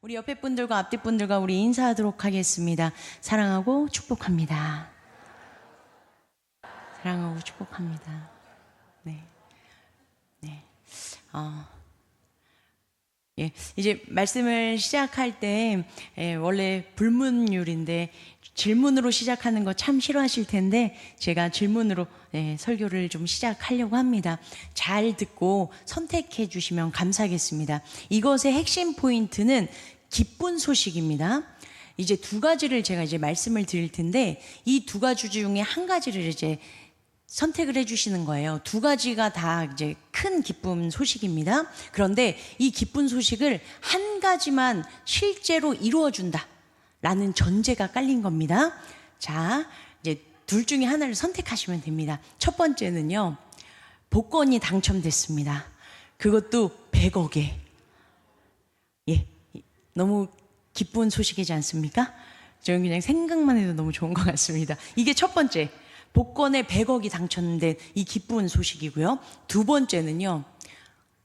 우리 옆에 분들과 앞뒤 분들과 우리 인사하도록 하겠습니다. 사랑하고 축복합니다. 사랑하고 축복합니다. 네. 네. 이제 말씀을 시작할 때 원래 불문율인데 질문으로 시작하는 거 참 싫어하실 텐데 제가 질문으로 설교를 좀 시작하려고 합니다. 잘 듣고 선택해 주시면 감사하겠습니다. 이것의 핵심 포인트는 기쁜 소식입니다. 이제 두 가지를 제가 이제 말씀을 드릴 텐데 이 두 가지 중에 한 가지를 이제 선택을 해주시는 거예요. 두 가지가 다 이제 큰 기쁜 소식입니다. 그런데 이 기쁜 소식을 한 가지만 실제로 이루어준다 라는 전제가 깔린 겁니다. 자, 이제 둘 중에 하나를 선택하시면 됩니다. 첫 번째는요, 복권이 당첨됐습니다. 그것도 100억에. 너무 기쁜 소식이지 않습니까? 저는 그냥 생각만 해도 너무 좋은 것 같습니다. 이게 첫 번째, 복권에 100억이 당첨된 이 기쁜 소식이고요. 두 번째는요,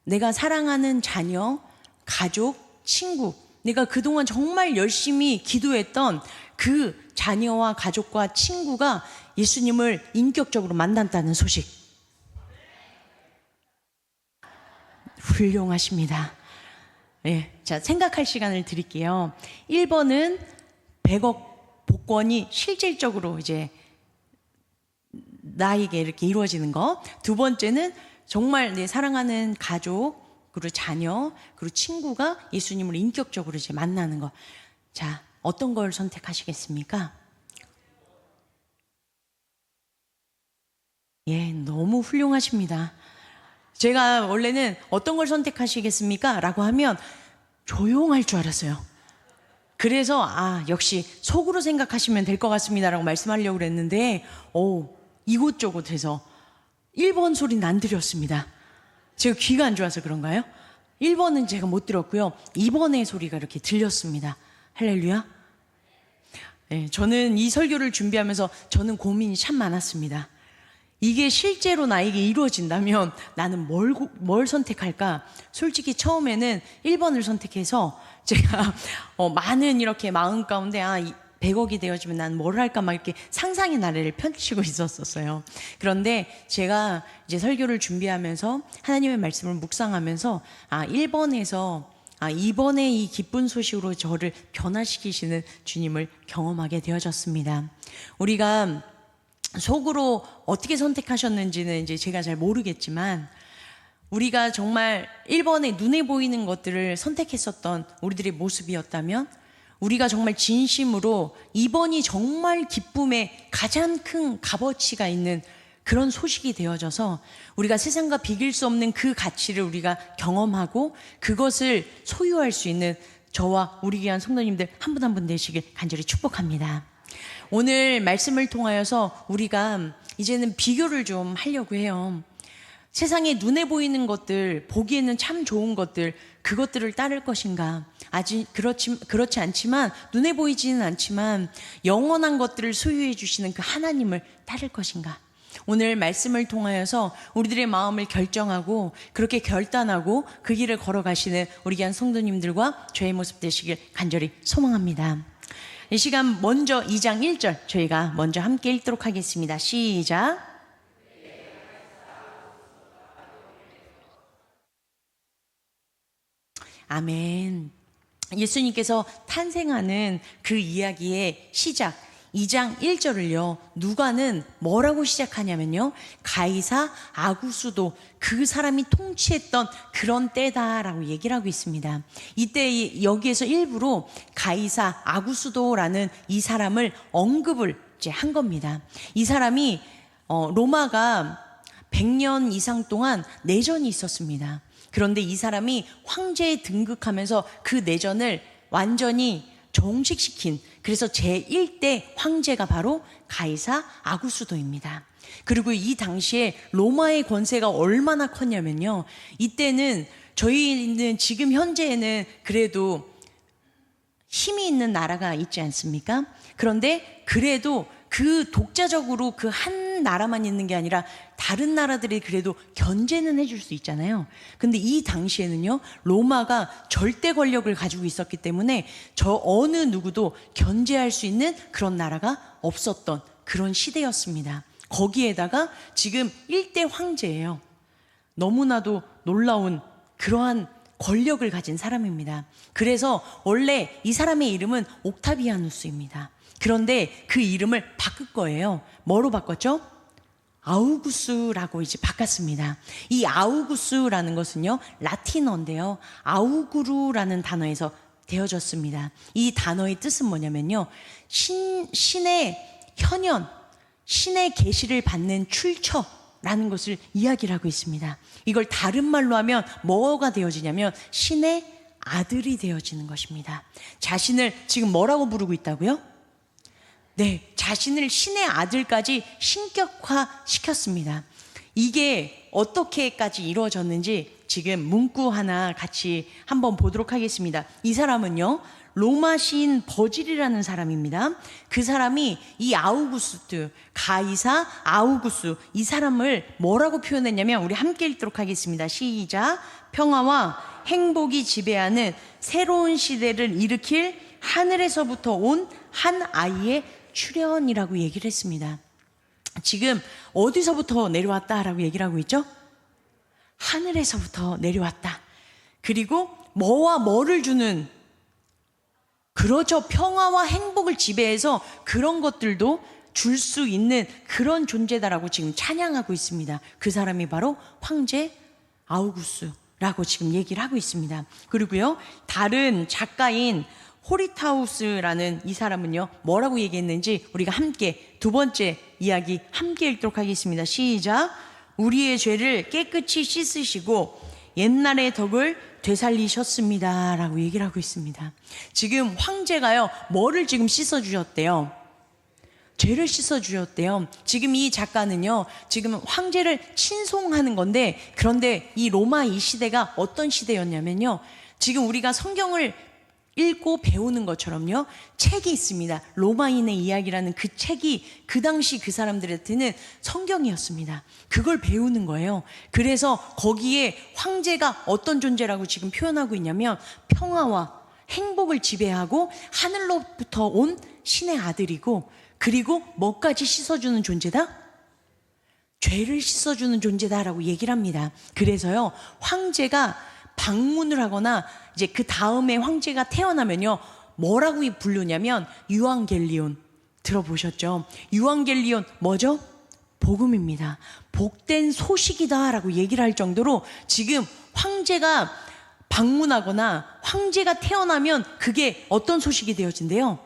내가 사랑하는 자녀, 가족, 친구, 내가 그동안 정말 열심히 기도했던 그 자녀와 가족과 친구가 예수님을 인격적으로 만났다는 소식. 훌륭하십니다. 자, 생각할 시간을 드릴게요. 1번은 100억 복권이 실질적으로 이제 나에게 이렇게 이루어지는 거. 두 번째는 정말 내 사랑하는 가족, 그리고 자녀, 그리고 친구가 예수님을 인격적으로 이제 만나는 거. 자, 어떤 걸 선택하시겠습니까? 너무 훌륭하십니다. 제가 원래는 어떤 걸 선택하시겠습니까? 라고 하면 조용할 줄 알았어요. 그래서 역시 속으로 생각하시면 될 것 같습니다 라고 말씀하려고 그랬는데 이곳저곳 해서 1번 소리는 안 들었습니다. 제가 귀가 안 좋아서 그런가요? 1번은 제가 못 들었고요. 2번의 소리가 이렇게 들렸습니다. 할렐루야. 저는 이 설교를 준비하면서 저는 고민이 참 많았습니다. 이게 실제로 나에게 이루어진다면 나는 뭘 선택할까? 솔직히 처음에는 1번을 선택해서 제가 많은 이렇게 마음 가운데 100억이 되어지면 난 뭘 할까 막 이렇게 상상의 나래를 펼치고 있었어요. 그런데 제가 이제 설교를 준비하면서 하나님의 말씀을 묵상하면서 1번에서 이번에 이 기쁜 소식으로 저를 변화시키시는 주님을 경험하게 되어졌습니다. 우리가 속으로 어떻게 선택하셨는지는 이제 제가 잘 모르겠지만 우리가 정말 1번에 눈에 보이는 것들을 선택했었던 우리들의 모습이었다면 우리가 정말 진심으로 2번이 정말 기쁨의 가장 큰 값어치가 있는 그런 소식이 되어져서 우리가 세상과 비길 수 없는 그 가치를 우리가 경험하고 그것을 소유할 수 있는 저와 우리 귀한 성도님들 한 분 한 분 되시길 간절히 축복합니다. 오늘 말씀을 통하여서 우리가 이제는 비교를 좀 하려고 해요. 세상에 눈에 보이는 것들, 보기에는 참 좋은 것들, 그것들을 따를 것인가? 아직 그렇지 않지만, 눈에 보이지는 않지만, 영원한 것들을 소유해 주시는 그 하나님을 따를 것인가? 오늘 말씀을 통하여서 우리들의 마음을 결정하고, 그렇게 결단하고, 그 길을 걸어가시는 우리 귀한 성도님들과 저의 모습 되시길 간절히 소망합니다. 이 시간 먼저 2장 1절 저희가 먼저 함께 읽도록 하겠습니다. 시작. 아멘. 예수님께서 탄생하는 그 이야기의 시작 2장 1절을요 누가는 뭐라고 시작하냐면요 가이사 아구수도 그 사람이 통치했던 그런 때다라고 얘기를 하고 있습니다. 이때 여기에서 일부러 가이사 아구수도라는 이 사람을 언급을 이제 한 겁니다. 이 사람이 로마가 100년 이상 동안 내전이 있었습니다. 그런데 이 사람이 황제에 등극하면서 그 내전을 완전히 종식시킨 그래서 제1대 황제가 바로 가이사 아구수도입니다. 그리고 이 당시에 로마의 권세가 얼마나 컸냐면요 이때는 저희는 지금 현재에는 그래도 힘이 있는 나라가 있지 않습니까? 그런데 그래도 그 독자적으로 그 한 나라만 있는 게 아니라 다른 나라들이 그래도 견제는 해줄 수 있잖아요. 근데 이 당시에는요, 로마가 절대 권력을 가지고 있었기 때문에 저 어느 누구도 견제할 수 있는 그런 나라가 없었던 그런 시대였습니다. 거기에다가 지금 일대 황제예요. 너무나도 놀라운 그러한 권력을 가진 사람입니다. 그래서 원래 이 사람의 이름은 옥타비아누스입니다. 그런데 그 이름을 바꿀 거예요. 뭐로 바꿨죠? 아우구스라고 이제 바꿨습니다. 이 아우구스라는 것은요, 라틴어인데요, 아우구르라는 단어에서 되어졌습니다. 이 단어의 뜻은 뭐냐면요, 신의 현현, 신의 계시를 받는 출처라는 것을 이야기를 하고 있습니다. 이걸 다른 말로 하면 뭐가 되어지냐면 신의 아들이 되어지는 것입니다. 자신을 지금 뭐라고 부르고 있다고요? 네, 자신을 신의 아들까지 신격화 시켰습니다. 이게 어떻게까지 이루어졌는지 지금 문구 하나 같이 한번 보도록 하겠습니다. 이 사람은요, 로마 시인 버질이라는 사람입니다. 그 사람이 이 아우구스트, 가이사 아우구스, 이 사람을 뭐라고 표현했냐면, 우리 함께 읽도록 하겠습니다. 시작. 평화와 행복이 지배하는 새로운 시대를 일으킬 하늘에서부터 온 한 아이의 출현이라고 얘기를 했습니다. 지금 어디서부터 내려왔다라고 얘기를 하고 있죠? 하늘에서부터 내려왔다. 그리고 뭐와 뭐를 주는, 그렇죠, 평화와 행복을 지배해서 그런 것들도 줄 수 있는 그런 존재다라고 지금 찬양하고 있습니다. 그 사람이 바로 황제 아우구스라고 지금 얘기를 하고 있습니다. 그리고요, 다른 작가인 호리타우스라는 이 사람은요, 뭐라고 얘기했는지 우리가 함께 두 번째 이야기 함께 읽도록 하겠습니다. 시작. 우리의 죄를 깨끗이 씻으시고 옛날의 덕을 되살리셨습니다 라고 얘기를 하고 있습니다. 지금 황제가요, 뭐를 지금 씻어주셨대요? 죄를 씻어주셨대요. 지금 이 작가는요, 지금 황제를 칭송하는 건데, 그런데 이 로마 이 시대가 어떤 시대였냐면요, 지금 우리가 성경을 읽고 배우는 것처럼요, 책이 있습니다. 로마인의 이야기라는 그 책이 그 당시 그 사람들한테는 성경이었습니다. 그걸 배우는 거예요. 그래서 거기에 황제가 어떤 존재라고 지금 표현하고 있냐면, 평화와 행복을 지배하고 하늘로부터 온 신의 아들이고, 그리고 뭐까지 씻어주는 존재다? 죄를 씻어주는 존재다라고 얘기를 합니다. 그래서요, 황제가 방문을 하거나 이제 그 다음에 황제가 태어나면요, 뭐라고 부르냐면 유앙겔리온. 들어보셨죠? 유앙겔리온 뭐죠? 복음입니다. 복된 소식이다 라고 얘기를 할 정도로 지금 황제가 방문하거나 황제가 태어나면 그게 어떤 소식이 되어진대요?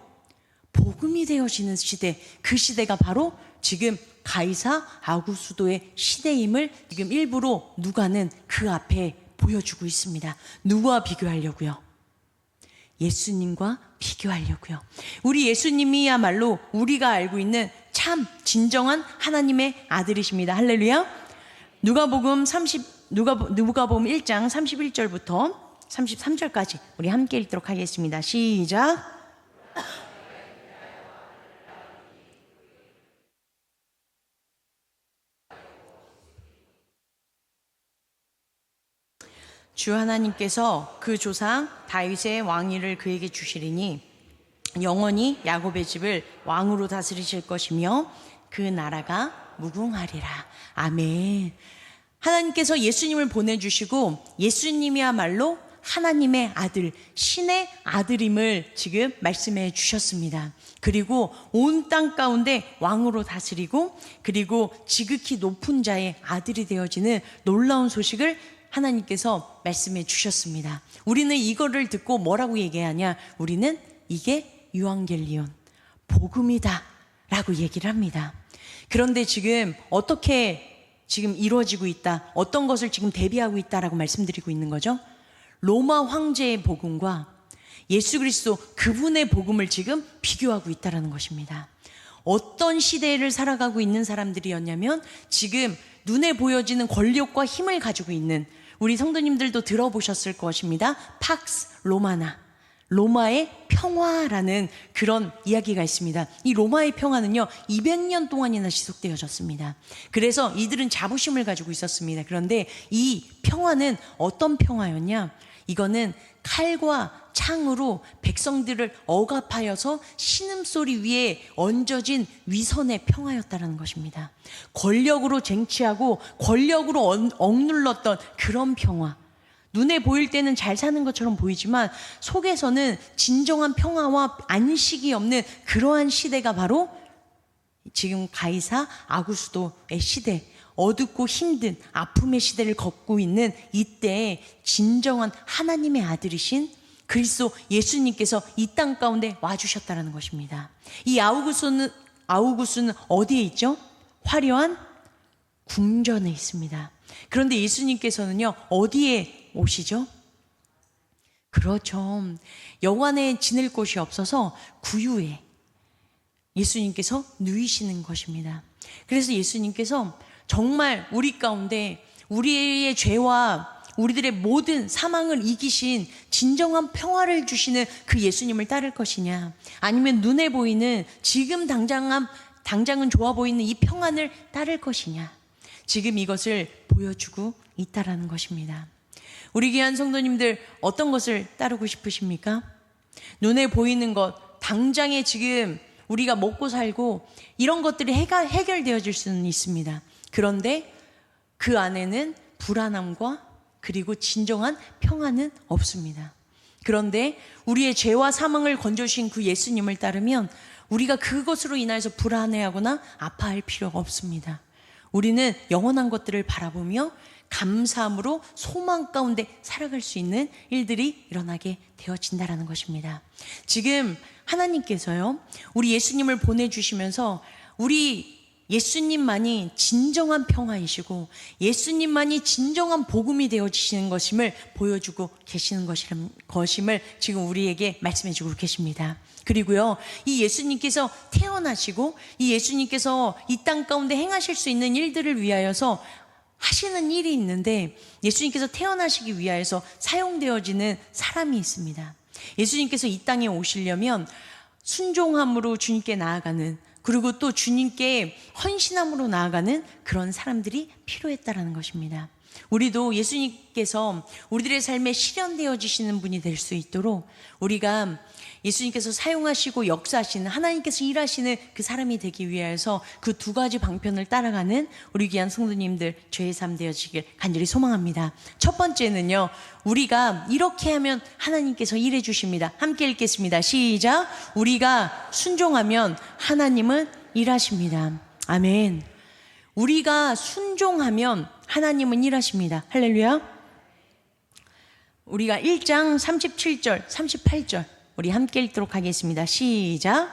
복음이 되어지는 시대. 그 시대가 바로 지금 가이사 아구스도의 시대임을 지금 일부러 누가는 그 앞에 보여주고 있습니다. 누구와 비교하려고요? 예수님과 비교하려고요. 우리 예수님이야말로 우리가 알고 있는 참 진정한 하나님의 아들이십니다. 할렐루야. 누가복음 1장 31절부터 33절까지 우리 함께 읽도록 하겠습니다. 시작. 주 하나님께서 그 조상 다윗의 왕위를 그에게 주시리니 영원히 야곱의 집을 왕으로 다스리실 것이며 그 나라가 무궁하리라. 아멘. 하나님께서 예수님을 보내주시고 예수님이야말로 하나님의 아들, 신의 아들임을 지금 말씀해 주셨습니다. 그리고 온 땅 가운데 왕으로 다스리고, 그리고 지극히 높은 자의 아들이 되어지는 놀라운 소식을 하나님께서 말씀해 주셨습니다. 우리는 이거를 듣고 뭐라고 얘기하냐? 우리는 이게 유앙겔리온, 복음이다 라고 얘기를 합니다. 그런데 지금 어떻게 지금 이루어지고 있다, 어떤 것을 지금 대비하고 있다라고 말씀드리고 있는 거죠? 로마 황제의 복음과 예수 그리스도 그분의 복음을 지금 비교하고 있다라는 것입니다. 어떤 시대를 살아가고 있는 사람들이었냐면, 지금 눈에 보여지는 권력과 힘을 가지고 있는, 우리 성도님들도 들어보셨을 것입니다. 팍스 로마나, 로마의 평화라는 그런 이야기가 있습니다. 이 로마의 평화는요, 200년 동안이나 지속되어졌습니다. 그래서 이들은 자부심을 가지고 있었습니다. 그런데 이 평화는 어떤 평화였냐? 이거는 칼과 창으로 백성들을 억압하여서 신음소리 위에 얹어진 위선의 평화였다는 것입니다. 권력으로 쟁취하고 권력으로 억눌렀던 그런 평화. 눈에 보일 때는 잘 사는 것처럼 보이지만 속에서는 진정한 평화와 안식이 없는 그러한 시대가 바로 지금 가이사 아구스도의 시대, 어둡고 힘든 아픔의 시대를 걷고 있는 이때에 진정한 하나님의 아들이신 그리스도 예수님께서 이 땅 가운데 와주셨다는 것입니다. 이 아우구스는 어디에 있죠? 화려한 궁전에 있습니다. 그런데 예수님께서는요, 어디에 오시죠? 그렇죠. 여관에 지낼 곳이 없어서 구유에 예수님께서 누이시는 것입니다. 그래서 예수님께서 정말 우리 가운데 우리의 죄와 우리들의 모든 사망을 이기신 진정한 평화를 주시는 그 예수님을 따를 것이냐, 아니면 눈에 보이는 지금 당장은 좋아 보이는 이 평안을 따를 것이냐, 지금 이것을 보여주고 있다라는 것입니다. 우리 귀한 성도님들, 어떤 것을 따르고 싶으십니까? 눈에 보이는 것, 당장에 지금 우리가 먹고 살고 이런 것들이 해결되어질 수는 있습니다. 그런데 그 안에는 불안함과 그리고 진정한 평안은 없습니다. 그런데 우리의 죄와 사망을 건져주신 그 예수님을 따르면 우리가 그것으로 인하여서 불안해하거나 아파할 필요가 없습니다. 우리는 영원한 것들을 바라보며 감사함으로 소망 가운데 살아갈 수 있는 일들이 일어나게 되어진다라는 것입니다. 지금 하나님께서요, 우리 예수님을 보내주시면서 우리 예수님만이 진정한 평화이시고 예수님만이 진정한 복음이 되어지시는 것임을 보여주고 계시는 것임을 지금 우리에게 말씀해주고 계십니다. 그리고요, 이 예수님께서 태어나시고 이 예수님께서 이 땅 가운데 행하실 수 있는 일들을 위하여서 하시는 일이 있는데, 예수님께서 태어나시기 위하여서 사용되어지는 사람이 있습니다. 예수님께서 이 땅에 오시려면 순종함으로 주님께 나아가는, 그리고 또 주님께 헌신함으로 나아가는 그런 사람들이 필요했다라는 것입니다. 우리도 예수님께서 우리들의 삶에 실현되어지시는 분이 될 수 있도록 우리가 예수님께서 사용하시고 역사하시는, 하나님께서 일하시는 그 사람이 되기 위해서 그 두 가지 방편을 따라가는 우리 귀한 성도님들 죄의 삶 되어지길 간절히 소망합니다. 첫 번째는요, 우리가 이렇게 하면 하나님께서 일해 주십니다. 함께 읽겠습니다. 시작. 우리가 순종하면 하나님은 일하십니다. 아멘. 우리가 순종하면 하나님은 일하십니다. 할렐루야. 우리가 1장 37절 38절 우리 함께 읽도록 하겠습니다. 시작.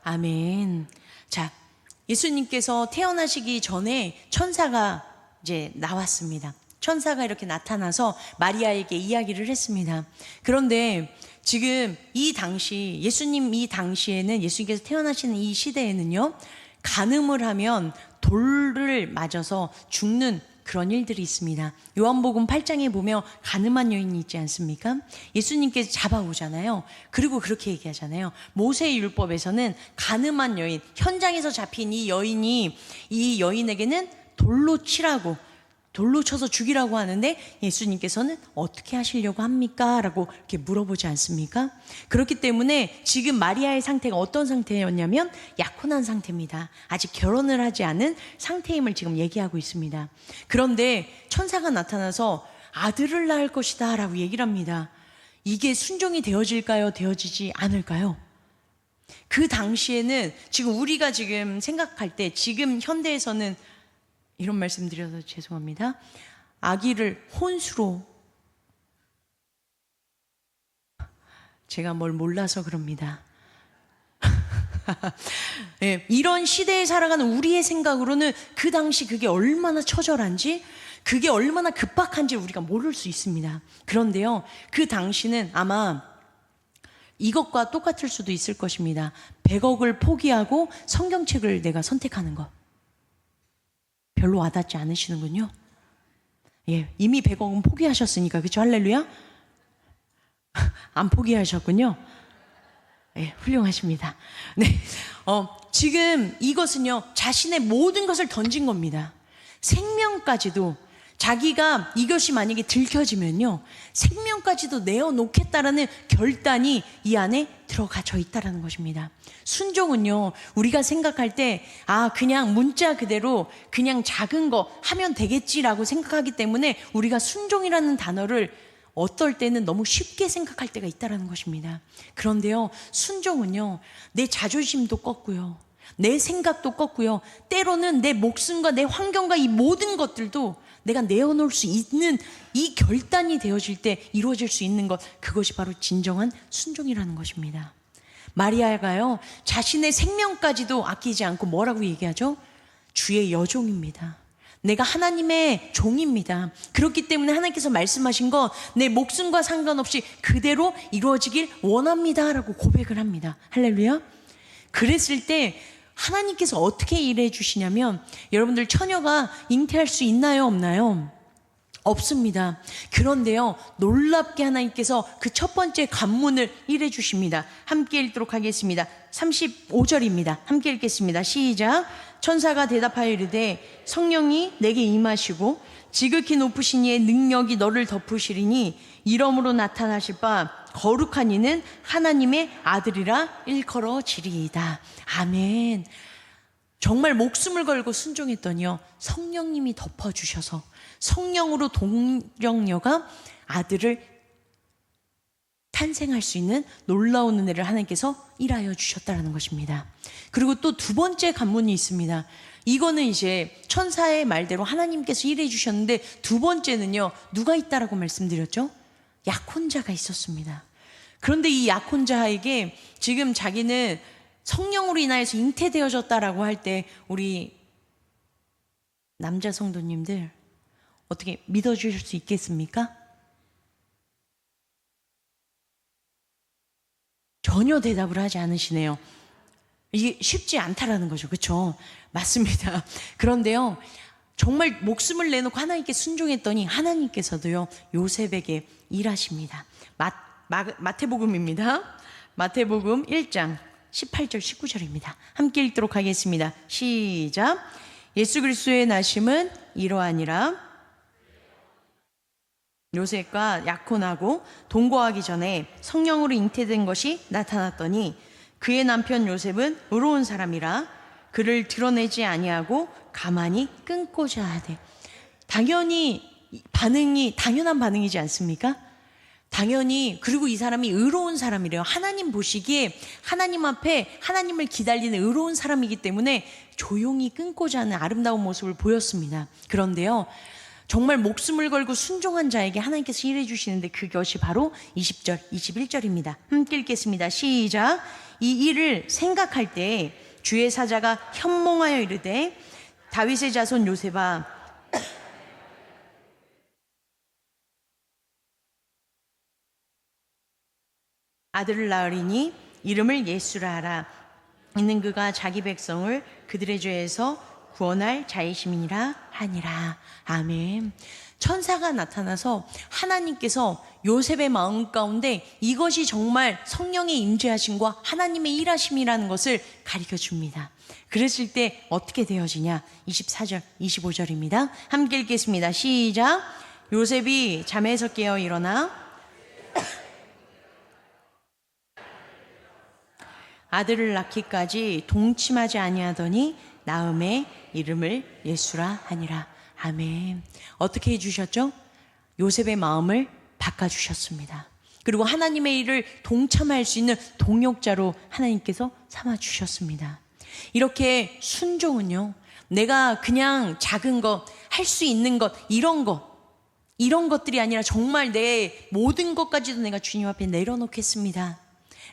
아멘. 자, 예수님께서 태어나시기 전에 천사가 이제 나왔습니다. 천사가 이렇게 나타나서 마리아에게 이야기를 했습니다. 그런데 지금 이 당시에는 예수님께서 태어나시는 이 시대에는요, 간음을 하면 돌을 맞아서 죽는 그런 일들이 있습니다. 요한복음 8장에 보면 간음한 여인이 있지 않습니까? 예수님께서 잡아오잖아요. 그리고 그렇게 얘기하잖아요. 모세의 율법에서는 간음한 여인, 현장에서 잡힌 이 여인에게는 돌로 쳐서 죽이라고 하는데 예수님께서는 어떻게 하시려고 합니까? 라고 이렇게 물어보지 않습니까? 그렇기 때문에 지금 마리아의 상태가 어떤 상태였냐면 약혼한 상태입니다. 아직 결혼을 하지 않은 상태임을 지금 얘기하고 있습니다. 그런데 천사가 나타나서 아들을 낳을 것이다 라고 얘기를 합니다. 이게 순종이 되어질까요? 되어지지 않을까요? 그 당시에는 지금 우리가 지금 생각할 때, 지금 현대에서는 이런 말씀 드려서 죄송합니다. 아기를 혼수로, 제가 뭘 몰라서 그럽니다. 네, 이런 시대에 살아가는 우리의 생각으로는 그 당시 그게 얼마나 처절한지, 그게 얼마나 급박한지 우리가 모를 수 있습니다. 그런데요, 그 당시는 아마 이것과 똑같을 수도 있을 것입니다. 100억을 포기하고 성경책을 내가 선택하는 것. 별로 와닿지 않으시는군요. 예, 이미 100억은 포기하셨으니까, 그렇죠? 할렐루야? 안 포기하셨군요. 예, 훌륭하십니다. 네, 지금 이것은요, 자신의 모든 것을 던진 겁니다. 생명까지도, 자기가 이것이 만약에 들켜지면요, 생명까지도 내어놓겠다라는 결단이 이 안에 들어가져 있다라는 것입니다. 순종은요, 우리가 생각할 때, 그냥 문자 그대로 그냥 작은 거 하면 되겠지라고 생각하기 때문에 우리가 순종이라는 단어를 어떨 때는 너무 쉽게 생각할 때가 있다라는 것입니다. 그런데요, 순종은요, 내 자존심도 꺾고요, 내 생각도 꺾고요, 때로는 내 목숨과 내 환경과 이 모든 것들도 내가 내어놓을 수 있는 이 결단이 되어질 때 이루어질 수 있는 것, 그것이 바로 진정한 순종이라는 것입니다. 마리아가요, 자신의 생명까지도 아끼지 않고 뭐라고 얘기하죠? 주의 여종입니다. 내가 하나님의 종입니다. 그렇기 때문에 하나님께서 말씀하신 것, 내 목숨과 상관없이 그대로 이루어지길 원합니다 라고 고백을 합니다. 할렐루야. 그랬을 때 하나님께서 어떻게 일해 주시냐면, 여러분들 처녀가 잉태할 수 있나요, 없나요? 없습니다. 그런데요, 놀랍게 하나님께서 그 첫 번째 관문을 일해 주십니다. 함께 읽도록 하겠습니다. 35절입니다. 함께 읽겠습니다. 시작. 천사가 대답하여 이르되 성령이 내게 임하시고 지극히 높으신 이의 능력이 너를 덮으시리니 이러므로 나타나실 바 거룩한 이는 하나님의 아들이라 일컬어지리이다. 아멘. 정말 목숨을 걸고 순종했더니요, 성령님이 덮어주셔서 성령으로 동정녀가 아들을 탄생할 수 있는 놀라운 은혜를 하나님께서 일하여 주셨다는 것입니다. 그리고 또 두 번째 관문이 있습니다. 이거는 이제 천사의 말대로 하나님께서 일해 주셨는데, 두 번째는요, 누가 있다라고 말씀드렸죠? 약혼자가 있었습니다. 그런데 이 약혼자에게 지금 자기는 성령으로 인하여서 잉태되어졌다라고 할 때 우리 남자 성도님들 어떻게 믿어주실 수 있겠습니까? 전혀 대답을 하지 않으시네요. 이게 쉽지 않다라는 거죠. 그렇죠? 맞습니다. 그런데요, 정말 목숨을 내놓고 하나님께 순종했더니 하나님께서도요, 요셉에게 일하십니다. 마태복음입니다. 마태복음 1장 18절 19절입니다. 함께 읽도록 하겠습니다. 시작. 예수 그리스도의 나심은 이러하니라. 요셉과 약혼하고 동거하기 전에 성령으로 잉태된 것이 나타났더니 그의 남편 요셉은 의로운 사람이라 그를 드러내지 아니하고 가만히 끊고자 하되. 당연히 반응이 당연한 반응이지 않습니까? 당연히. 그리고 이 사람이 의로운 사람이래요. 하나님 보시기에 하나님 앞에 하나님을 기다리는 의로운 사람이기 때문에 조용히 끊고자 하는 아름다운 모습을 보였습니다. 그런데요, 정말 목숨을 걸고 순종한 자에게 하나님께서 일해 주시는데 그것이 바로 20절, 21절입니다. 함께 읽겠습니다. 시작. 이 일을 생각할 때 주의 사자가 현몽하여 이르되 다윗의 자손 요셉아, 아들을 낳으리니 이름을 예수라 하라. 이는 그가 자기 백성을 그들의 죄에서 구원할 자이심이니라 하니라. 아멘. 천사가 나타나서 하나님께서 요셉의 마음 가운데 이것이 정말 성령의 임재하심과 하나님의 일하심이라는 것을 가르쳐 줍니다. 그랬을 때 어떻게 되어지냐? 24절, 25절입니다. 함께 읽겠습니다. 시작. 요셉이 잠에서 깨어 일어나 아들을 낳기까지 동침하지 아니하더니 나음의 이름을 예수라 하니라. 아멘. 어떻게 해주셨죠? 요셉의 마음을 바꿔주셨습니다. 그리고 하나님의 일을 동참할 수 있는 동역자로 하나님께서 삼아주셨습니다. 이렇게 순종은요, 내가 그냥 작은 것, 할 수 있는 것, 이런 것들이 아니라 정말 내 모든 것까지도 내가 주님 앞에 내려놓겠습니다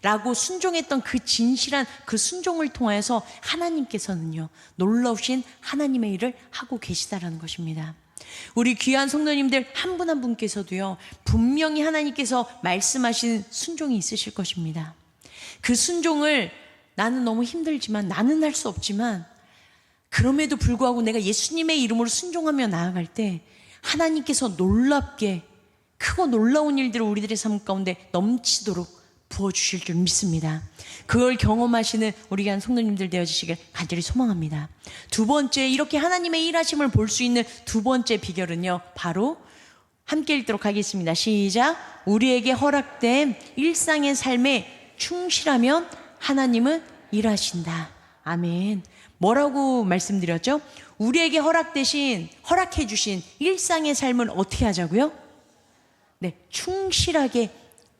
라고 순종했던 그 진실한 그 순종을 통하여서 하나님께서는요, 놀라우신 하나님의 일을 하고 계시다라는 것입니다. 우리 귀한 성도님들 한 분 한 분께서도요, 분명히 하나님께서 말씀하신 순종이 있으실 것입니다. 그 순종을 나는 너무 힘들지만, 나는 할 수 없지만, 그럼에도 불구하고 내가 예수님의 이름으로 순종하며 나아갈 때 하나님께서 놀랍게 크고 놀라운 일들을 우리들의 삶 가운데 넘치도록 부어주실 줄 믿습니다. 그걸 경험하시는 우리 귀한 성도님들 되어주시길 간절히 소망합니다. 두 번째, 이렇게 하나님의 일하심을 볼 수 있는 두 번째 비결은요, 바로 함께 읽도록 하겠습니다. 시작. 우리에게 허락된 일상의 삶에 충실하면 하나님은 일하신다. 아멘. 뭐라고 말씀드렸죠? 우리에게 허락해 주신 일상의 삶을 어떻게 하자고요? 네, 충실하게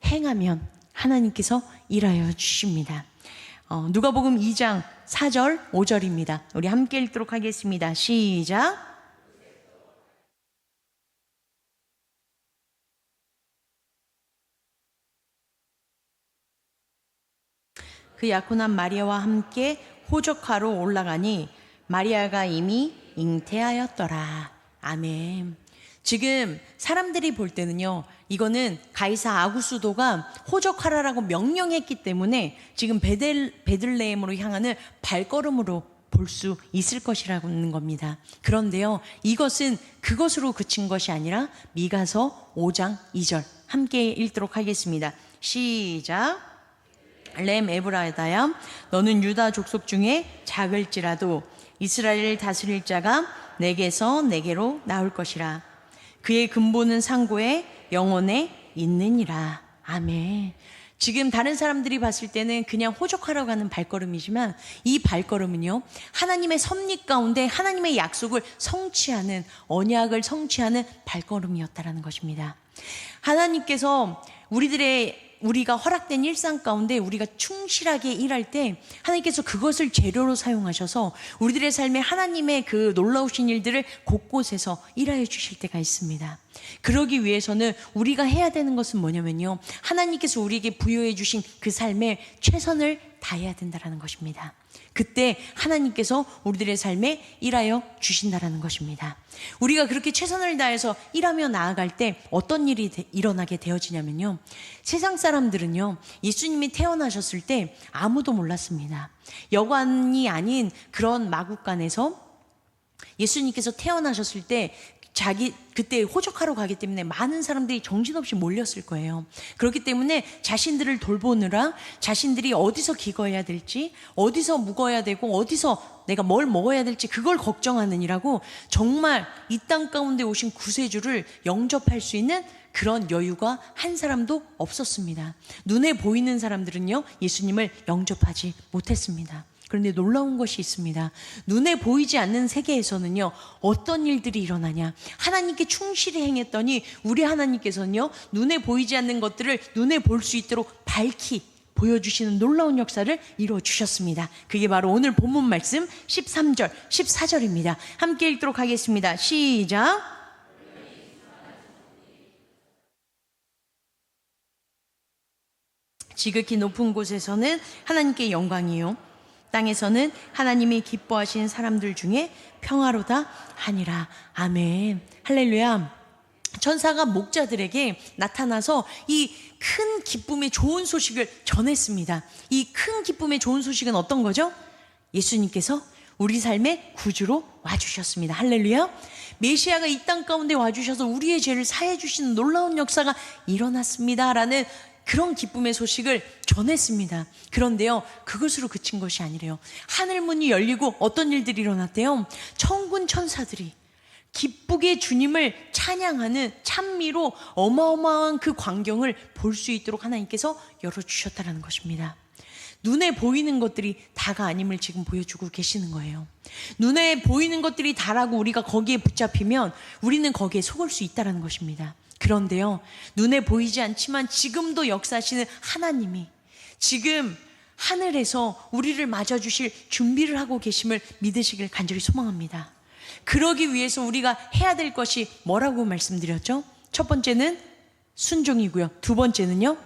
행하면 하나님께서 일하여 주십니다. 누가복음 2장 4절 5절입니다. 우리 함께 읽도록 하겠습니다. 시작. 그 약혼한 마리아와 함께 호적하러 올라가니 마리아가 이미 잉태하였더라. 아멘. 지금 사람들이 볼 때는요, 이거는 가이사 아구스도가 호적하라라고 명령했기 때문에 지금 베들레헴으로 향하는 발걸음으로 볼 수 있을 것이라는 겁니다. 그런데요, 이것은 그것으로 그친 것이 아니라 미가서 5장 2절 함께 읽도록 하겠습니다. 시작. 렘 에브라다야, 너는 유다 족속 중에 작을지라도 이스라엘을 다스릴 자가 내게서 내게로 나올 것이라. 그의 근본은 상고에 영원에 있느니라. 아멘. 지금 다른 사람들이 봤을 때는 그냥 호적하라고 하는 발걸음이지만, 이 발걸음은요, 하나님의 섭리 가운데 하나님의 약속을 성취하는, 언약을 성취하는 발걸음이었다라는 것입니다. 하나님께서 우리가 허락된 일상 가운데 우리가 충실하게 일할 때 하나님께서 그것을 재료로 사용하셔서 우리들의 삶에 하나님의 그 놀라우신 일들을 곳곳에서 일하여 주실 때가 있습니다. 그러기 위해서는 우리가 해야 되는 것은 뭐냐면요, 하나님께서 우리에게 부여해 주신 그 삶에 최선을 다해야 된다는 것입니다. 그때 하나님께서 우리들의 삶에 일하여 주신다라는 것입니다. 우리가 그렇게 최선을 다해서 일하며 나아갈 때 어떤 일이 일어나게 되어지냐면요, 세상 사람들은요, 예수님이 태어나셨을 때 아무도 몰랐습니다. 여관이 아닌 그런 마국간에서 예수님께서 태어나셨을 때 그때 호적하러 가기 때문에 많은 사람들이 정신없이 몰렸을 거예요. 그렇기 때문에 자신들을 돌보느라 자신들이 어디서 기거해야 될지, 어디서 묵어야 되고, 어디서 내가 뭘 먹어야 될지 그걸 걱정하느니라고 정말 이 땅 가운데 오신 구세주를 영접할 수 있는 그런 여유가 한 사람도 없었습니다. 눈에 보이는 사람들은요, 예수님을 영접하지 못했습니다. 그런데 놀라운 것이 있습니다. 눈에 보이지 않는 세계에서는요, 어떤 일들이 일어나냐, 하나님께 충실히 행했더니 우리 하나님께서는요, 눈에 보이지 않는 것들을 눈에 볼 수 있도록 밝히 보여주시는 놀라운 역사를 이루어 주셨습니다. 그게 바로 오늘 본문 말씀 13절 14절입니다 함께 읽도록 하겠습니다. 시작. 지극히 높은 곳에서는 하나님께 영광이요, 땅에서는 하나님이 기뻐하신 사람들 중에 평화로다 하니라. 아멘. 할렐루야. 천사가 목자들에게 나타나서 이 큰 기쁨의 좋은 소식을 전했습니다. 이 큰 기쁨의 좋은 소식은 어떤 거죠? 예수님께서 우리 삶의 구주로 와주셨습니다. 할렐루야. 메시아가 이 땅 가운데 와주셔서 우리의 죄를 사해 주시는 놀라운 역사가 일어났습니다 라는 그런 기쁨의 소식을 전했습니다. 그런데요, 그것으로 그친 것이 아니래요. 하늘문이 열리고 어떤 일들이 일어났대요? 천군 천사들이 기쁘게 주님을 찬양하는 찬미로 어마어마한 그 광경을 볼 수 있도록 하나님께서 열어주셨다는 것입니다. 눈에 보이는 것들이 다가 아님을 지금 보여주고 계시는 거예요. 눈에 보이는 것들이 다라고 우리가 거기에 붙잡히면 우리는 거기에 속을 수 있다는 것입니다. 그런데요, 눈에 보이지 않지만 지금도 역사하시는 하나님이 지금 하늘에서 우리를 맞아주실 준비를 하고 계심을 믿으시길 간절히 소망합니다. 그러기 위해서 우리가 해야 될 것이 뭐라고 말씀드렸죠? 첫 번째는 순종이고요, 두 번째는요,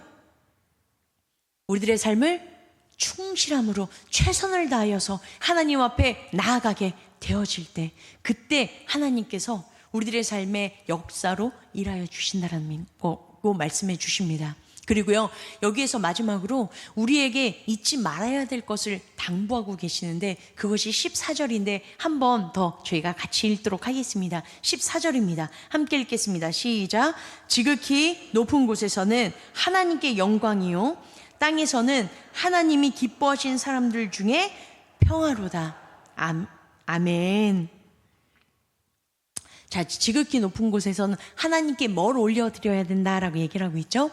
우리들의 삶을 충실함으로 최선을 다하여서 하나님 앞에 나아가게 되어질 때, 그때 하나님께서 우리들의 삶의 역사로 일하여 주신다라는 거 말씀해 주십니다. 그리고요, 여기에서 마지막으로 우리에게 잊지 말아야 될 것을 당부하고 계시는데, 그것이 14절인데 한 번 더 저희가 같이 읽도록 하겠습니다. 14절입니다. 함께 읽겠습니다. 시작. 지극히 높은 곳에서는 하나님께 영광이요, 땅에서는 하나님이 기뻐하신 사람들 중에 평화로다. 아멘. 자, 지극히 높은 곳에서는 하나님께 뭘 올려드려야 된다라고 얘기를 하고 있죠.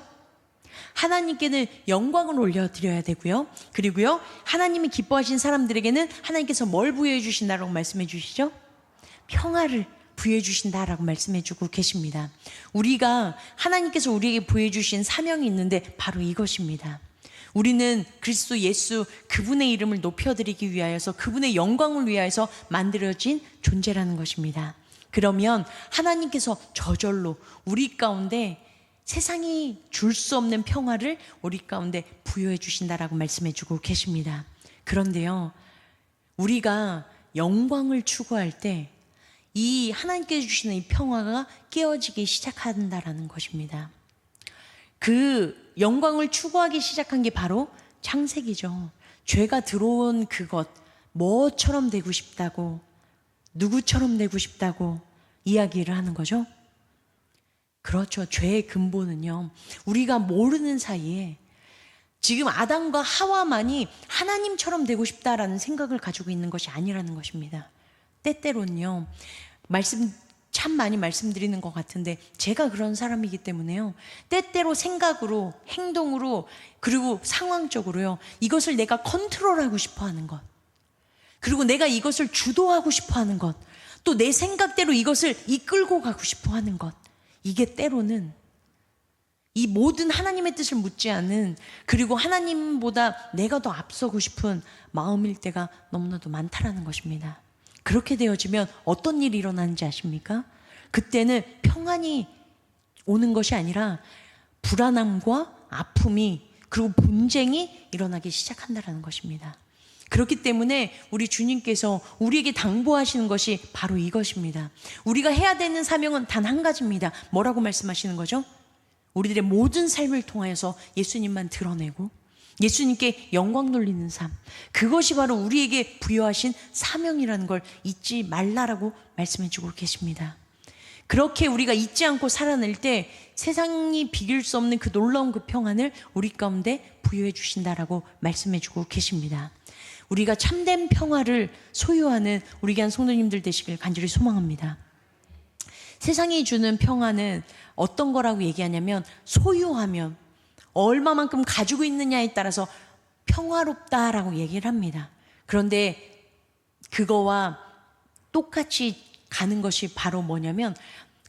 하나님께는 영광을 올려드려야 되고요. 그리고요, 하나님이 기뻐하신 사람들에게는 하나님께서 뭘 부여해 주신다라고 말씀해 주시죠? 평화를 부여해 주신다라고 말씀해 주고 계십니다. 우리가 하나님께서 우리에게 부여해 주신 사명이 있는데 바로 이것입니다. 우리는 그리스도 예수 그분의 이름을 높여드리기 위하여서, 그분의 영광을 위하여서 만들어진 존재라는 것입니다. 그러면 하나님께서 저절로 우리 가운데 세상이 줄 수 없는 평화를 우리 가운데 부여해 주신다라고 말씀해 주고 계십니다. 그런데요, 우리가 영광을 추구할 때 이 하나님께서 주시는 이 평화가 깨어지기 시작한다라는 것입니다. 그 영광을 추구하기 시작한 게 바로 창세기죠. 죄가 들어온 그것, 뭐처럼 되고 싶다고, 누구처럼 되고 싶다고 이야기를 하는 거죠. 그렇죠. 죄의 근본은요, 우리가 모르는 사이에 지금 아담과 하와만이 하나님처럼 되고 싶다라는 생각을 가지고 있는 것이 아니라는 것입니다. 때때로는요, 참 많이 말씀드리는 것 같은데, 제가 그런 사람이기 때문에요, 때때로 생각으로, 행동으로, 그리고 상황적으로요, 이것을 내가 컨트롤하고 싶어 하는 것, 그리고 내가 이것을 주도하고 싶어 하는 것, 또 내 생각대로 이것을 이끌고 가고 싶어 하는 것, 이게 때로는 이 모든 하나님의 뜻을 묻지 않은, 그리고 하나님보다 내가 더 앞서고 싶은 마음일 때가 너무나도 많다라는 것입니다. 그렇게 되어지면 어떤 일이 일어나는지 아십니까? 그때는 평안이 오는 것이 아니라 불안함과 아픔이, 그리고 분쟁이 일어나기 시작한다는 것입니다. 그렇기 때문에 우리 주님께서 우리에게 당부하시는 것이 바로 이것입니다. 우리가 해야 되는 사명은 단 한 가지입니다. 뭐라고 말씀하시는 거죠? 우리들의 모든 삶을 통하여서 예수님만 드러내고 예수님께 영광 돌리는 삶, 그것이 바로 우리에게 부여하신 사명이라는 걸 잊지 말라라고 말씀해 주고 계십니다. 그렇게 우리가 잊지 않고 살아낼 때 세상이 비길 수 없는 그 놀라운 그 평안을 우리 가운데 부여해 주신다라고 말씀해 주고 계십니다. 우리가 참된 평화를 소유하는 우리 귀한 성도님들 되시길 간절히 소망합니다. 세상이 주는 평화는 어떤 거라고 얘기하냐면, 소유하면, 얼마만큼 가지고 있느냐에 따라서 평화롭다라고 얘기를 합니다. 그런데 그거와 똑같이 가는 것이 바로 뭐냐면,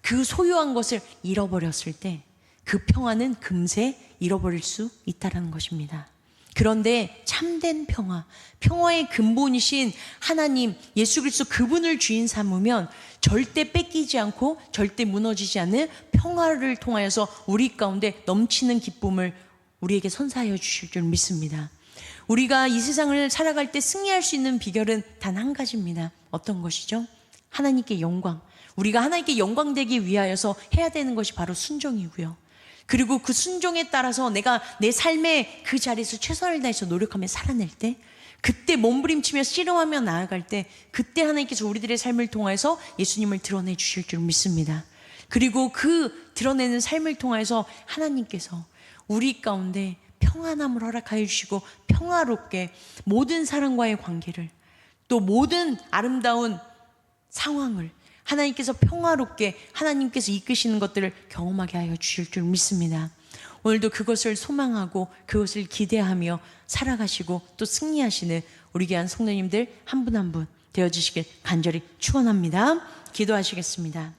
그 소유한 것을 잃어버렸을 때 그 평화는 금세 잃어버릴 수 있다는 것입니다. 그런데 참된 평화, 평화의 근본이신 하나님 예수 그리스도 그분을 주인 삼으면 절대 뺏기지 않고 절대 무너지지 않는 평화를 통하여서 우리 가운데 넘치는 기쁨을 우리에게 선사하여 주실 줄 믿습니다. 우리가 이 세상을 살아갈 때 승리할 수 있는 비결은 단 한 가지입니다. 어떤 것이죠? 하나님께 영광. 우리가 하나님께 영광 되기 위하여서 해야 되는 것이 바로 순종이고요. 그리고 그 순종에 따라서 내가 내 삶의 그 자리에서 최선을 다해서 노력하며 살아낼 때, 그때 몸부림치며 씨름하며 나아갈 때, 그때 하나님께서 우리들의 삶을 통해서 예수님을 드러내 주실 줄 믿습니다. 그리고 그 드러내는 삶을 통해서 하나님께서 우리 가운데 평안함을 허락하여 주시고 평화롭게 모든 사람과의 관계를, 또 모든 아름다운 상황을 하나님께서 평화롭게 하나님께서 이끄시는 것들을 경험하게 하여 주실 줄 믿습니다. 오늘도 그것을 소망하고 그것을 기대하며 살아가시고 또 승리하시는 우리 귀한 성도님들 한 분 한 분 되어주시길 간절히 축원합니다. 기도하시겠습니다.